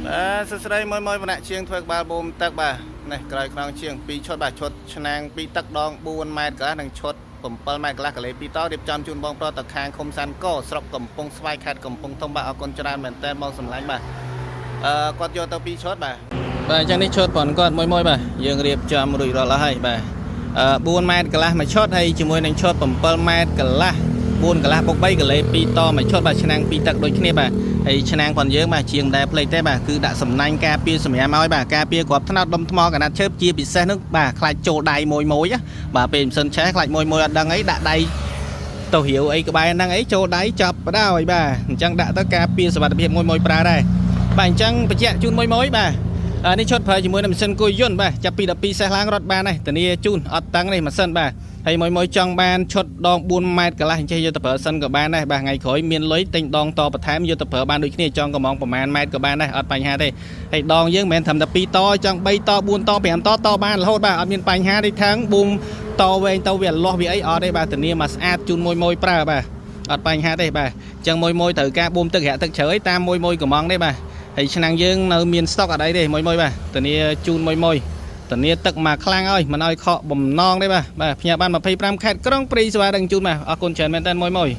សួស្តីមួយម្នាក់ជាងធ្វើក្បាលបូមទឹកបាទនេះក្រោយខ្នងជាង2ឈុតបាទឈុតឆ្នាំង2ទឹកដង4ម៉ែត្រកន្លះនិងឈុត7ម៉ែត្រកន្លះកលេ2តរៀបចំជូនបងប្រុសទៅខាងឃុំសាន់កស្រុកកំពង់ស្វាយខេត្តកំពង់ធំបាទអរគុណច្រើនមែនតើបងសម្លាញ់បាទគាត់យកទៅ2ឈុតបាទអញ្ចឹងនេះឈុតប៉ុនគាត់មួយបាទយើងរៀបចំរួចរាល់ហើយបាទ4ម៉ែត្រកន្លះមួយឈុតហើយជាមួយនឹងឈុត7ម៉ែត្រកន្លះ4កន្លះពុក3កលេ2តមួយឈុតបាទឆ្នាំង2ទឹកដូចគ្នាបាទហើយឆ្នាំងប៉ុនយើងបាទជាងដែរផ្លេចទេបាទគឺដាក់សំណាញ់ការពារសម្រាប់ឲ្យបាទការពារគ្រាប់ថ្នោតដុំថ្មកណាត់ឈើបជាពិសេសនោះបាទខ្លាចចូលដៃមួយបាទពេលមិនសិនឆេះខ្លាចមួយអត់ដឹងអីដាក់ដៃទៅរាវអីក្បែរហ្នឹងអីចូលដៃចាប់បដ ாய் បាទអញ្ចឹងដាក់ទៅការពារសុវត្ថិភាពមួយប្រើដែរបាទអញ្ចឹងបញ្ជាក់ជូនមួយបាទនេះឈុតប្រើជាមួយនឹងម៉ាស៊ីនគួយយន្តបាទចាប់ពី12សេះឡើងរត់បានហើយធានាជូនអត់តឹងនេះម៉ាស៊ីនបាទហើយមួយចង់បានឈុតដង4ម៉ែត្រកន្លះអញ្ចឹងយកទៅប្រើសិនក៏បានដែរបាទថ្ងៃក្រោយមានលុយទិញដងតបន្ថែមយកទៅប្រើបានដូចគ្នាចង់កំងប្រមាណម៉ែត្រក៏បានដែរអត់បញ្ហាទេហើយដងយើងមិនមែនត្រឹមតែ2តចង់3ត4ត5តបានរហូតបាទអត់មានបញ្ហាទេថឹងប៊ូមតវែងទៅវាលាស់វាអីអត់ទេបាទធានាមកស្អាតជូនមួយប្រើបាទអត់បញ្ហាទេបាទអញ្ចឹងមួយត្រូវការប៊ូមទឹករាក់ទឹកជ្រៅតាមមួយកំងទេបាទហើយឆ្នាំងយើងនៅមានស្តុកអត់អីទេមួយបាទធានាជូនមួយធានាទឹកមកខ្លាំងហើយមិនឲ្យខកបំណងទេបាទផ្ញើបាន25ខេត្តក្រុងព្រីស្វាយដឹងជូនបាទអរគុណច្រើនមែនតើមួយ